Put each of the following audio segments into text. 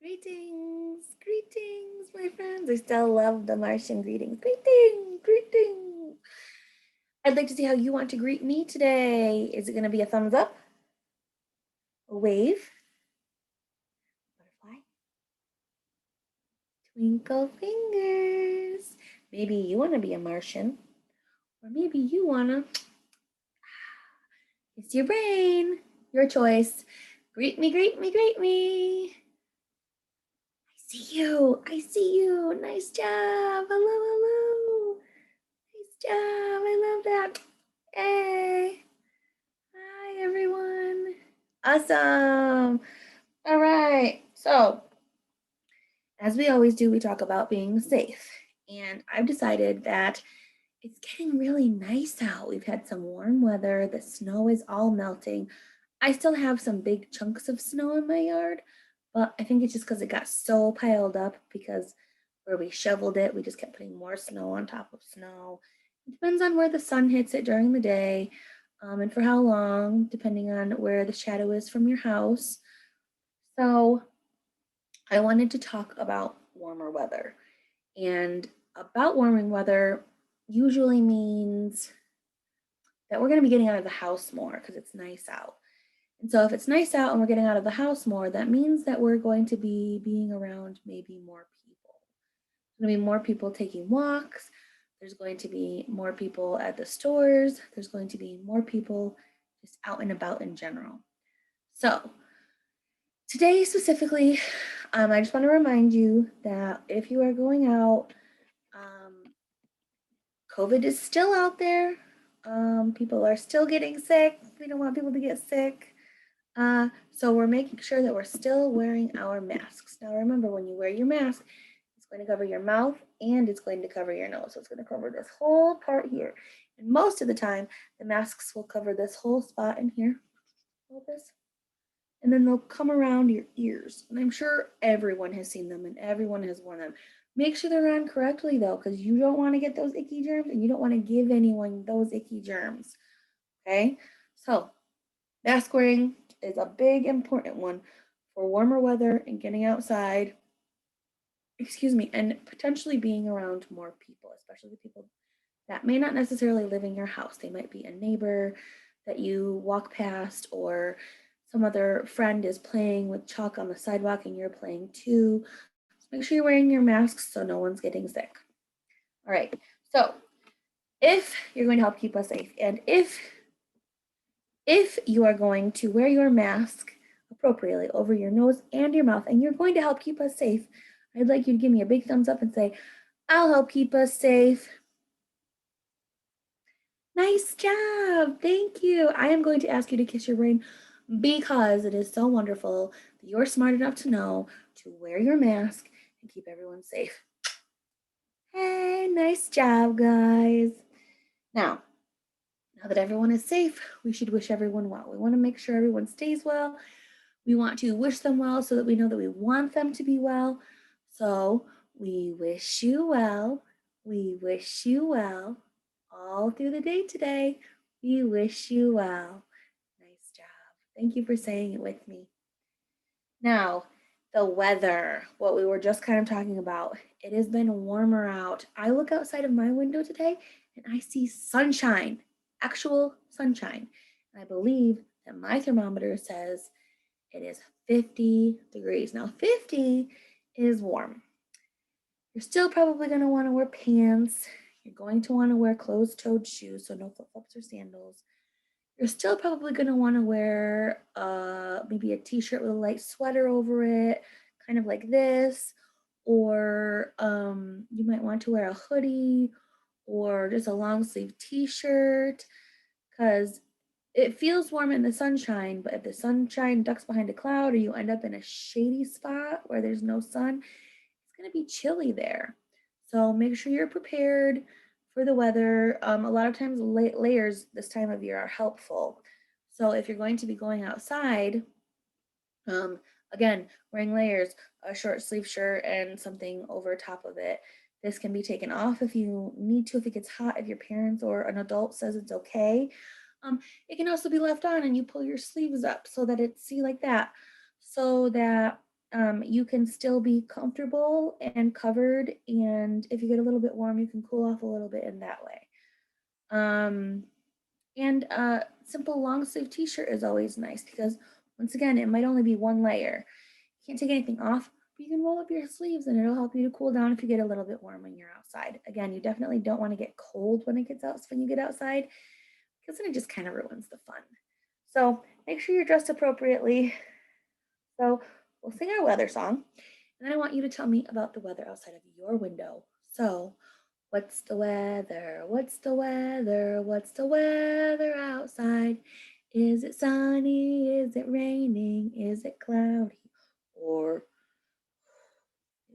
Greetings, greetings, my friends. I still love the Martian greetings. Greetings, greetings. I'd like to see how you want to greet me today. Is it going to be a thumbs up, a wave, butterfly, twinkle fingers? Maybe you want to be a Martian, or maybe you want to kiss your brain. Your choice. Greet me, greet me, greet me. I see you. I see you. Nice job. Hello, hello. Nice job. I love that. Hey. Hi, everyone. Awesome. All right. So, as we always do, we talk about being safe. And I've decided that it's getting really nice out. We've had some warm weather. The snow is all melting. I still have some big chunks of snow in my yard, but I think it's just because it got so piled up because where we shoveled it, we just kept putting more snow on top of snow. It depends on where the sun hits it during the day, and for how long, depending on where the shadow is from your house. So I wanted to talk about warmer weather. And about warming weather usually means that we're going to be getting out of the house more because it's nice out. And so if it's nice out and we're getting out of the house more, that means that we're going to be being around maybe more people. There's going to be more people taking walks. There's going to be more people at the stores. There's going to be more people just out and about in general. So today specifically, I just want to remind you that if you are going out, um, COVID is still out there. People are still getting sick. We don't want people to get sick. So we're making sure that we're still wearing our masks. Now remember, when you wear your mask, it's going to cover your mouth and it's going to cover your nose. So it's going to cover this whole part here. And most of the time, the masks will cover this whole spot in here. Hold this. And then they'll come around your ears. And I'm sure everyone has seen them and everyone has worn them. Make sure they're on correctly though, because you don't want to get those icky germs and you don't want to give anyone those icky germs. Okay? So mask wearing is a big important one for warmer weather and getting outside, and potentially being around more people, especially the people that may not necessarily live in your house. They might be a neighbor that you walk past, or some other friend is playing with chalk on the sidewalk and you're playing too. So make sure you're wearing your masks so no one's getting sick. All right. So if you're going to help keep us safe, and if you are going to wear your mask appropriately over your nose and your mouth, and you're going to help keep us safe, I'd like you to give me a big thumbs up and say, I'll help keep us safe. Nice job. Thank you. I am going to ask you to kiss your brain because it is so wonderful that you're smart enough to know to wear your mask and keep everyone safe. Hey, nice job, guys. Now that everyone is safe, we should wish everyone well. We want to make sure everyone stays well. We want to wish them well so that we know that we want them to be well. So we wish you well. We wish you well all through the day today. We wish you well. Nice job. Thank you for saying it with me. Now, the weather, what we were just kind of talking about. It has been warmer out. I look outside of my window today and I see sunshine, actual sunshine. And I believe that my thermometer says it is 50 degrees. Now, 50 is warm. You're still probably going to want to wear pants. You're going to want to wear closed-toed shoes, so no flip-flops or sandals. You're still probably going to want to wear maybe a t-shirt with a light sweater over it, kind of like this. Or you might want to wear a hoodie or just a long sleeve t-shirt, because it feels warm in the sunshine, but if the sunshine ducks behind a cloud or you end up in a shady spot where there's no sun, it's going to be chilly there. So make sure you're prepared for the weather. A lot of times layers this time of year are helpful. So if you're going to be going outside, um, again, wearing layers, a short sleeve shirt and something over top of it. This can be taken off if you need to, if it gets hot, if your parents or an adult says it's okay. It can also be left on and you pull your sleeves up so that it's, see, like that, so that you can still be comfortable and covered. And if you get a little bit warm, you can cool off a little bit in that way. And a simple long sleeve t-shirt is always nice because once again, it might only be one layer. You can't take anything off, but you can roll up your sleeves and it'll help you to cool down if you get a little bit warm when you're outside. Again, you definitely don't want to get cold when you get outside because then it just kind of ruins the fun. So make sure you're dressed appropriately. So we'll sing our weather song, and then I want you to tell me about the weather outside of your window. So, what's the weather? What's the weather? What's the weather outside? Is it sunny? Is it raining? Is it cloudy? Or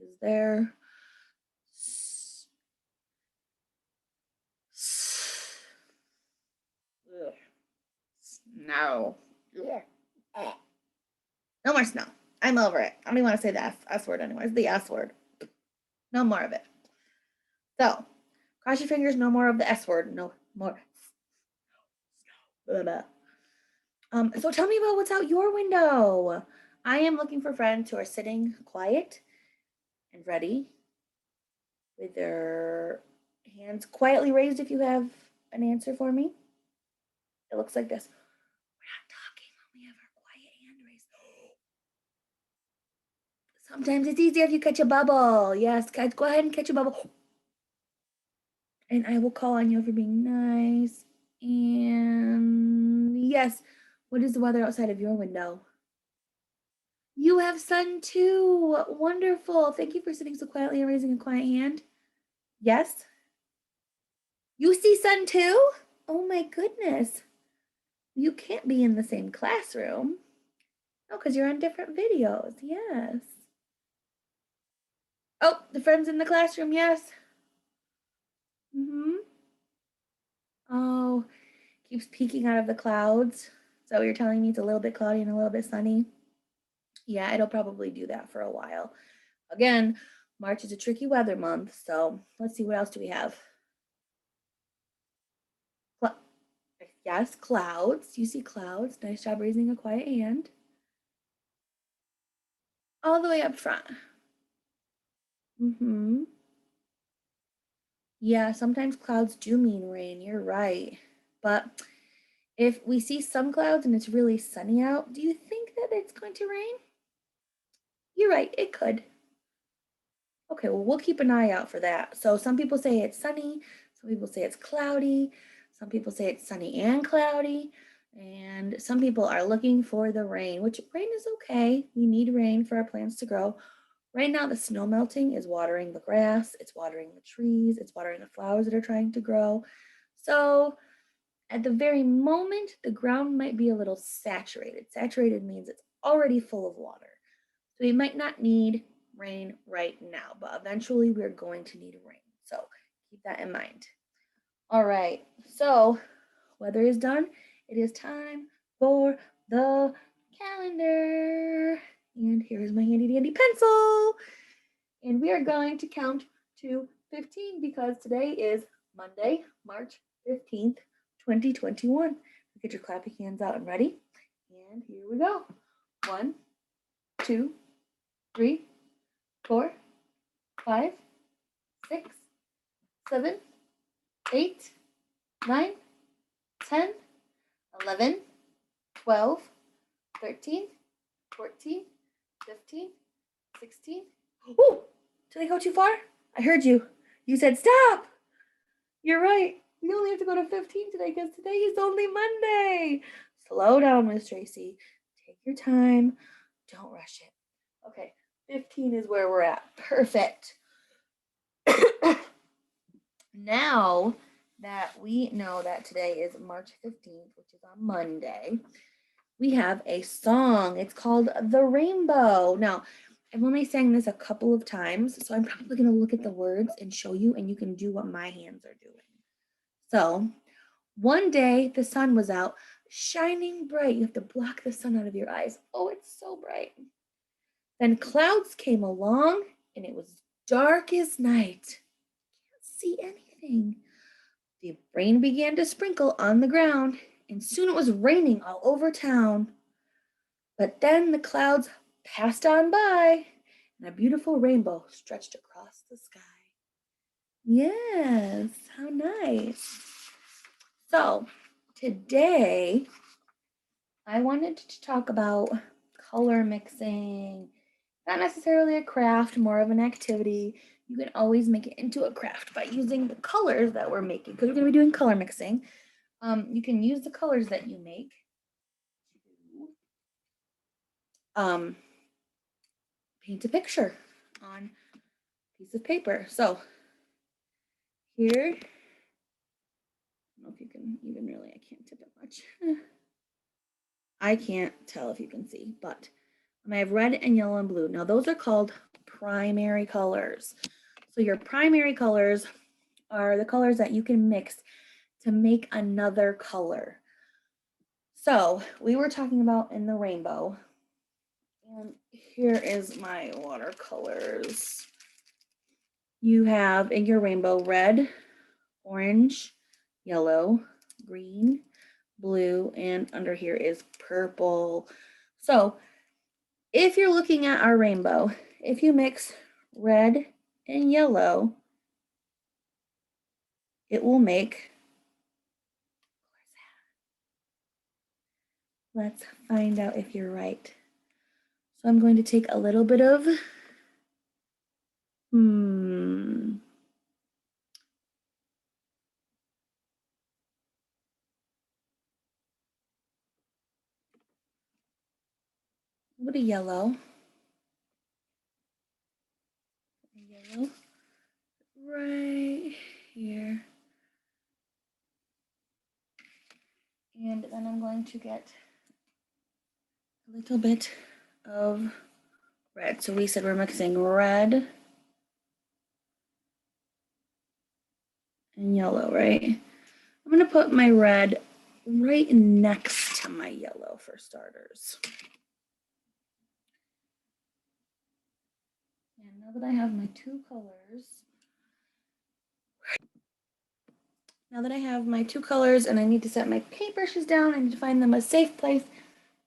is there snow? Yeah. No more snow. I'm over it. I don't even want to say the S word anyways. The S word. No more of it. So, cross your fingers, no more of the S word. No more. Blah, blah. So tell me about what's out your window. I am looking for friends who are sitting quiet and ready with their hands quietly raised if you have an answer for me. It looks like this. We're not talking when we have our quiet hand raised. Sometimes it's easier if you catch a bubble. Yes, guys, go ahead and catch a bubble. And I will call on you for being nice. And yes, what is the weather outside of your window? You have sun too. Wonderful. Thank you for sitting so quietly and raising a quiet hand. Yes? You see sun too? Oh my goodness. You can't be in the same classroom. Oh, because you're on different videos. Yes. Oh, the friends in the classroom. Yes. Mm-hmm. Oh, keeps peeking out of the clouds. So you're telling me it's a little bit cloudy and a little bit sunny? Yeah, it'll probably do that for a while. Again, March is a tricky weather month, so let's see, what else do we have? Yes, clouds. You see clouds. Nice job raising a quiet hand. All the way up front. Mm-hmm. Yeah, sometimes clouds do mean rain. You're right. But if we see some clouds and it's really sunny out, do you think that it's going to rain? You're right, it could. Okay, well, we'll keep an eye out for that. So some people say it's sunny, some people say it's cloudy, some people say it's sunny and cloudy, and some people are looking for the rain, which rain is okay. We need rain for our plants to grow. Right now, the snow melting is watering the grass, it's watering the trees, it's watering the flowers that are trying to grow. So at the very moment, the ground might be a little saturated. Saturated means it's already full of water. So we might not need rain right now, but eventually we're going to need rain. So keep that in mind. All right, so weather is done. It is time for the calendar. And here's my handy dandy pencil. And we are going to count to 15 because today is Monday, March 15th, 2021. Get your clapping hands out and ready. And here we go. 1, 2, 3, 4, 5, 6, 7, 8, 9, 10, 11, 12, 13, 14, 15, 16. Ooh, did I go too far? I heard you. You said stop. You're right. We only have to go to 15 today because today is only Monday. Slow down, Miss Tracy. Take your time. Don't rush it. Okay, 15 is where we're at. Perfect. Now that we know that today is March 15th, which is on Monday, we have a song. It's called The Rainbow. Now, I've only sang this a couple of times, so I'm probably going to look at the words and show you, and you can do what my hands are doing. So, one day the sun was out, shining bright. You have to block the sun out of your eyes. Oh, it's so bright. Then clouds came along, and it was dark as night. Can't see anything. The rain began to sprinkle on the ground, and soon it was raining all over town. But then the clouds passed on by, and a beautiful rainbow stretched across the sky. Yes, how nice. So today I wanted to talk about color mixing. Not necessarily a craft, more of an activity. You can always make it into a craft by using the colors that we're making, because we're going to be doing color mixing. You can use the colors that you make to paint a picture on a piece of paper. So here, I don't know if you can even really, I can't tip it much. I can't tell if you can see, but I have red and yellow and blue. Now those are called primary colors. So your primary colors are the colors that you can mix to make another color. So we were talking about in the rainbow, and here is my watercolors. You have in your rainbow red, orange, yellow, green, blue, and under here is purple. So if you're looking at our rainbow, if you mix red and yellow, it will make, let's find out if you're right. So I'm going to take a little bit of, a little bit of yellow. Yellow right here. And then I'm going to get a little bit of red. So we said we're mixing red and yellow, right? I'm going to put my red right next to my yellow for starters. And now that I have my two colors, and I need to set my paintbrushes down, I need to find them a safe place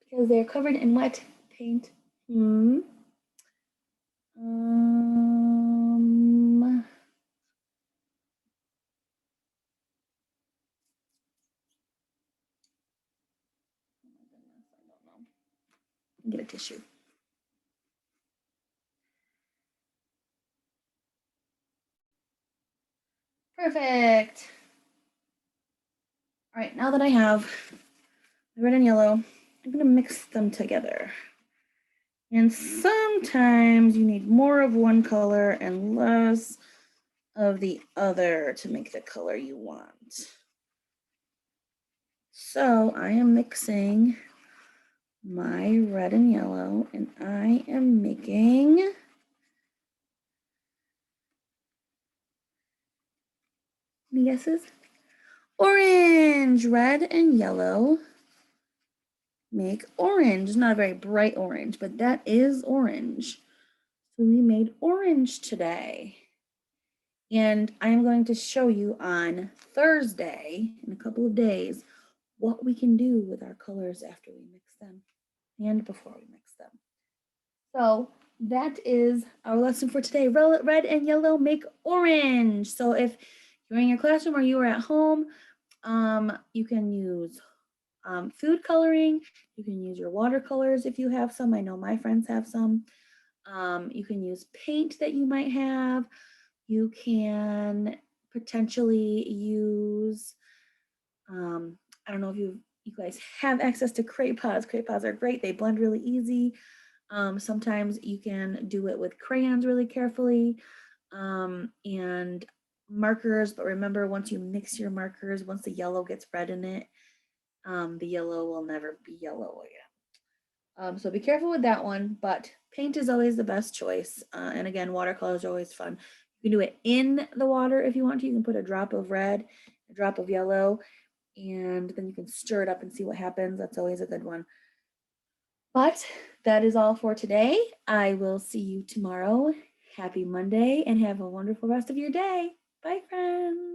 because they're covered in wet paint. Get a tissue. Perfect. All right, now that I have the red and yellow, I'm gonna mix them together. And sometimes you need more of one color and less of the other to make the color you want. So I am mixing my red and yellow, and I am making any guesses? Orange. Red and yellow make orange. Not a very bright orange, but that is orange. So we made orange today. And I'm going to show you on Thursday, in a couple of days, what we can do with our colors after we mix them and before we mix them. So that is our lesson for today. Red and yellow make orange. So if you're in your classroom or you are at home, you can use food coloring. You can use your watercolors if you have some. I know my friends have some. You can use paint that you might have. You can potentially use, I don't know if you guys have access to Cray-Pots. Cray-Pots are great. They blend really easy. Sometimes you can do it with crayons really carefully, and markers. But remember, once you mix your markers, once the yellow gets red in it, the yellow will never be yellow again. So be careful with that one, but paint is always the best choice. And again, watercolors are always fun. You can do it in the water if you want to. You can put a drop of red, a drop of yellow, and then you can stir it up and see what happens. That's always a good one. But that is all for today. I will see you tomorrow. Happy Monday and have a wonderful rest of your day. Bye, friends.